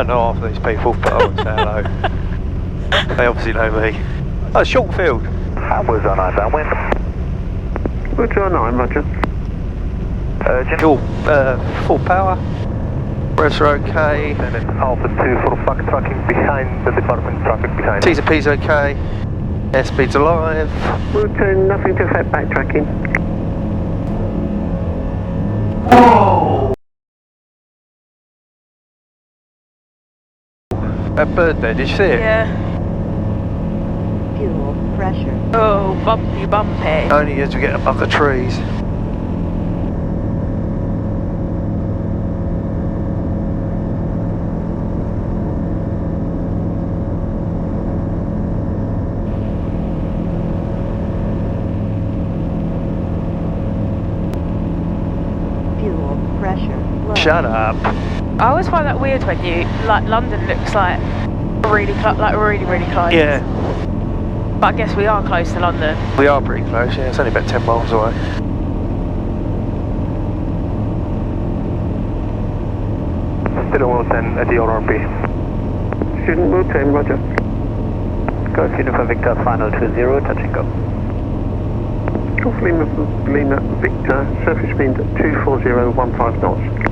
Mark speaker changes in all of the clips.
Speaker 1: don't know half of these people, but I want to say hello. They obviously know me. Oh, short field.
Speaker 2: Hammer's on outbound wind.
Speaker 3: Roger 9, roger.
Speaker 1: Full power. Revs are okay.
Speaker 2: And then Alpha 2 for backtracking behind the department traffic behind.
Speaker 1: T's and P's okay. Airspeed's alive.
Speaker 3: Roger, nothing to affect backtracking.
Speaker 1: Whoa! That bird there, did you see it?
Speaker 4: Yeah.
Speaker 5: Fuel pressure.
Speaker 4: Oh, bumpy.
Speaker 1: Only as we get above the trees.
Speaker 5: Fuel pressure. Low.
Speaker 1: Shut up.
Speaker 4: I always find that weird when you, like, London looks like really close.
Speaker 1: Yeah,
Speaker 4: But I guess we are close to London.
Speaker 1: we are pretty close, yeah, it's only about 10 miles away.
Speaker 2: Still 110 at the RRP.
Speaker 3: Student move 10, roger.
Speaker 2: Go Uniform Victor, final 20, touch and go.
Speaker 3: Golf Lima Victor, surface wind 24015 knots.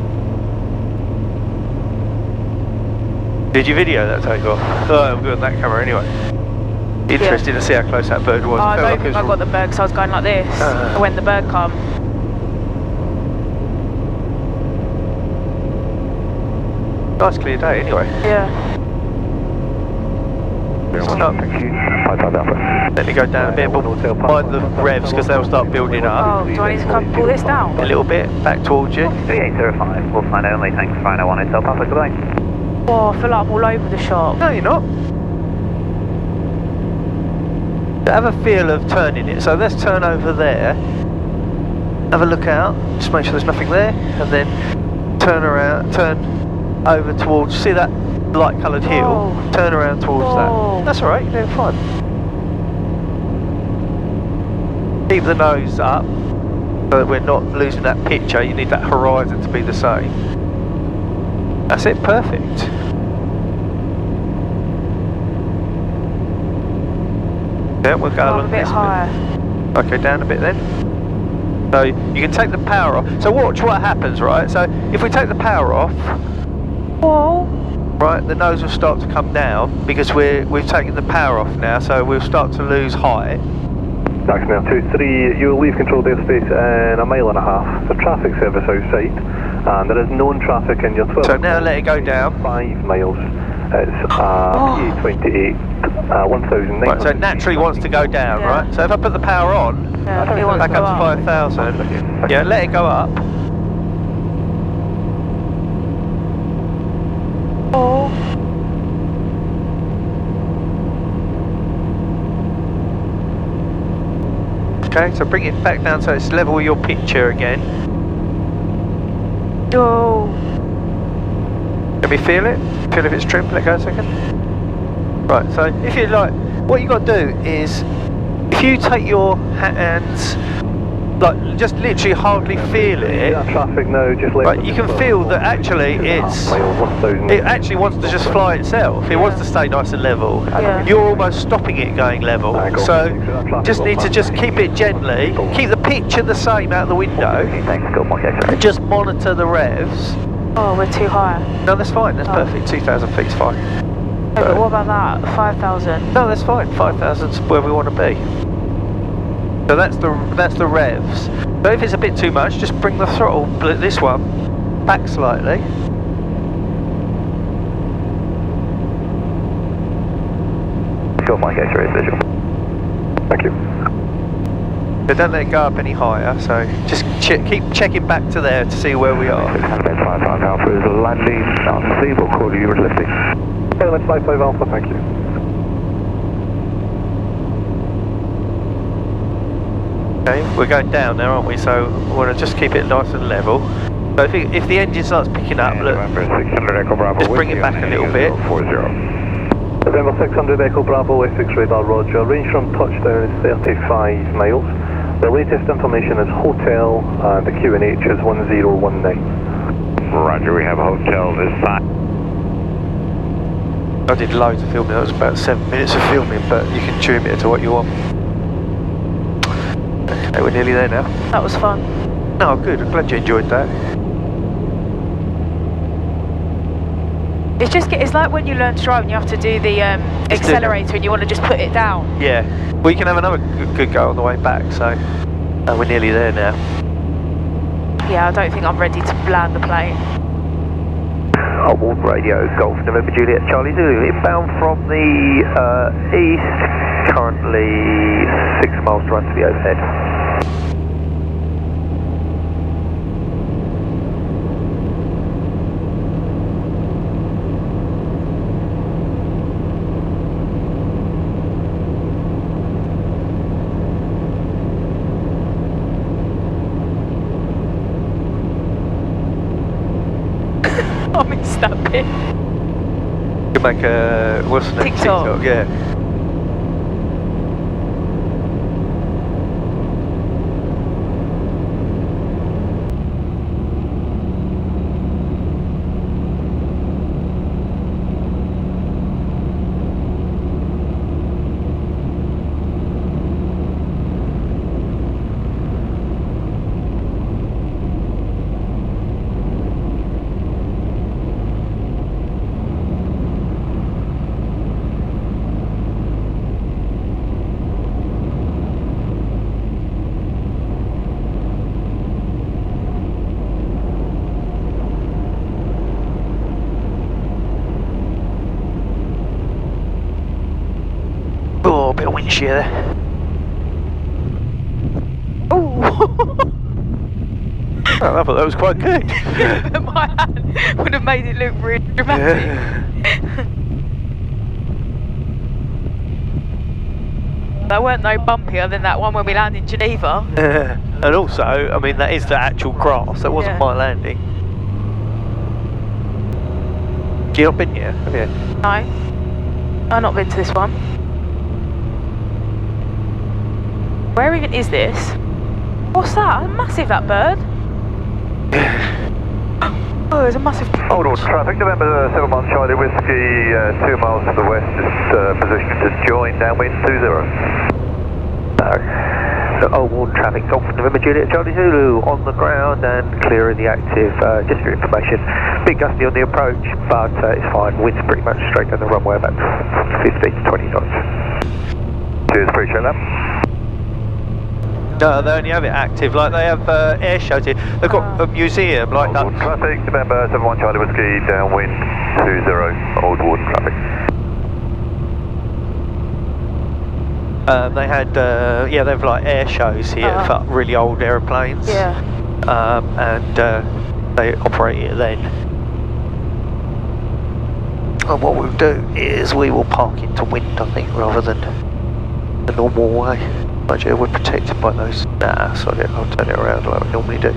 Speaker 1: Did you video that takeoff? Oh, I've got that camera anyway. Interesting to see how close that bird was.
Speaker 4: Oh, I
Speaker 1: Felt
Speaker 4: don't
Speaker 1: like
Speaker 4: think
Speaker 1: it
Speaker 4: I
Speaker 1: was
Speaker 4: got the bird because I was going like this when the bird come.
Speaker 1: nice clear day anyway.
Speaker 4: Yeah.
Speaker 1: Stop. Let me go down a bit, but mind the revs because they'll start building up.
Speaker 4: Oh, do I need to come pull this down?
Speaker 1: A little bit, back towards you.
Speaker 2: 3805, we'll find only, thanks, final 1 Intel Papa, goodbye.
Speaker 4: Oh, I feel like I'm all over the shop.
Speaker 1: No, you're not. Have a feel of turning it. So let's turn over there. Have a look out. Just make sure there's nothing there, and then turn around. Turn over towards. See that light coloured hill?
Speaker 4: Whoa.
Speaker 1: Turn around towards
Speaker 4: Whoa.
Speaker 1: that. That's all right. You're doing fine. Keep the nose up, so that we're not losing that picture. You need that horizon to be the same. That's it. Perfect. Yeah, we'll go along
Speaker 4: a bit
Speaker 1: this
Speaker 4: higher.
Speaker 1: bit. Okay, down a bit then. So you can take the power off. So watch what happens, right? So if we take the power off,
Speaker 4: Whoa.
Speaker 1: right, the nose will start to come down because we've taken the power off now. So we'll start to lose height.
Speaker 2: Taxi 23, you will leave controlled airspace in 1.5 miles. The traffic service outside, and there is known traffic in your 12.
Speaker 1: So now let it go down.
Speaker 2: 5 miles. It's PA28, 1,000.
Speaker 1: Right, so it naturally wants to go down,
Speaker 4: Yeah.
Speaker 1: right? So if I put the power on,
Speaker 4: Yeah, it wants
Speaker 1: back
Speaker 4: to go
Speaker 1: up to 5,000. Yeah, let it go up.
Speaker 4: Oh.
Speaker 1: Okay, so bring it back down so it's level with your picture again.
Speaker 4: Oh.
Speaker 1: Let me feel it. Feel if it's trimmed. Let go a second. Right, so if you like, what you got to do is, if you take your hands, like just literally hardly feel it,
Speaker 2: Traffic now, just
Speaker 1: right, you can feel that actually it actually wants to just fly itself. It wants to stay nice and level.
Speaker 4: Yeah.
Speaker 1: You're almost stopping it going level. So just need to just keep it gently, keep the picture the same out the window, and just monitor the revs.
Speaker 4: Oh, we're too high.
Speaker 1: No, that's fine, that's perfect. 2,000 feet's fine.
Speaker 4: Oh, but what about that? 5,000?
Speaker 1: No, that's fine. 5,000's where we want to be. So that's the revs. So if it's a bit too much, just bring the throttle, this one, back slightly.
Speaker 2: Go Mike X-ray visual. Thank you.
Speaker 1: But don't let it go up any higher. So just keep checking back to there to see where we are.
Speaker 2: 655 Alpha is landing Mountain Sea. We'll call you lifting. Let's 55 Alpha. Thank you.
Speaker 1: Okay, we're going down there, aren't we? So we want to just keep it nice and level. So if the engine starts picking up, look, just bring it back a little bit.
Speaker 2: November 600 Echo Bravo, Essex radar, roger. Range from touchdown is 35 miles. The latest information is hotel, and the QNH is 1019.
Speaker 6: Roger, we have a hotel this side.
Speaker 1: I did loads of filming, that was about 7 minutes of filming, but you can tune it to what you want. Okay, we're nearly there now.
Speaker 4: That was fun.
Speaker 1: No, good, I'm glad you enjoyed that.
Speaker 4: It's like when you learn to drive and you have to do the accelerator and you want to just put it down.
Speaker 1: Yeah, we can have another good go on the way back, so we're nearly there now.
Speaker 4: Yeah, I don't think I'm ready to land the plane.
Speaker 2: Old Warden Radio, Golf November Juliet Charlie Zulu, inbound from the east, currently 6 miles to run to the overhead.
Speaker 4: I missed that bit.
Speaker 1: You can make a, what's the name?
Speaker 4: TikTok.
Speaker 1: Yeah. Oh, a bit of wind shear there.
Speaker 4: Ooh.
Speaker 1: Oh, I thought that was quite good.
Speaker 4: But my hand would have made it look really dramatic.
Speaker 1: Yeah.
Speaker 4: There weren't no bumpier than that one when we landed in Geneva.
Speaker 1: And also, I mean, that is the actual grass, that wasn't
Speaker 4: Yeah.
Speaker 1: my landing. You not been yet, have you?
Speaker 4: No, I've not been to this one. Where even is this? What's that? Massive, that bird. Oh, there's a massive...
Speaker 2: Old Warden traffic, November 7 Month Charlie Whiskey, 2 miles to the west, just positioned to join downwind 20. So Old Warden traffic, Golf November Juliet Charlie Zulu on the ground and clear of the active, just for information. Big gusty on the approach, but it's fine, wind's pretty much straight down the runway, about 15 to 20 knots. Cheers, appreciate that.
Speaker 1: No, they only have it active, like they have air shows here. They've got a museum like that.
Speaker 2: Old Warden traffic, November 71 Charlie Whiskey, downwind 20, Old Warden traffic.
Speaker 1: They had, yeah, they have like air shows here for really old aeroplanes.
Speaker 4: Yeah.
Speaker 1: And they operate it then. And what we'll do is we will park into wind, I think, rather than the normal way. Actually, we're protected by those. Nah, sorry, I'll turn it around like we normally do.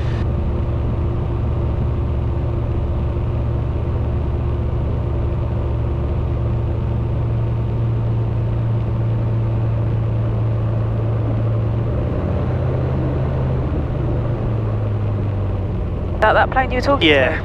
Speaker 4: That plane you were talking
Speaker 1: Yeah.
Speaker 4: to?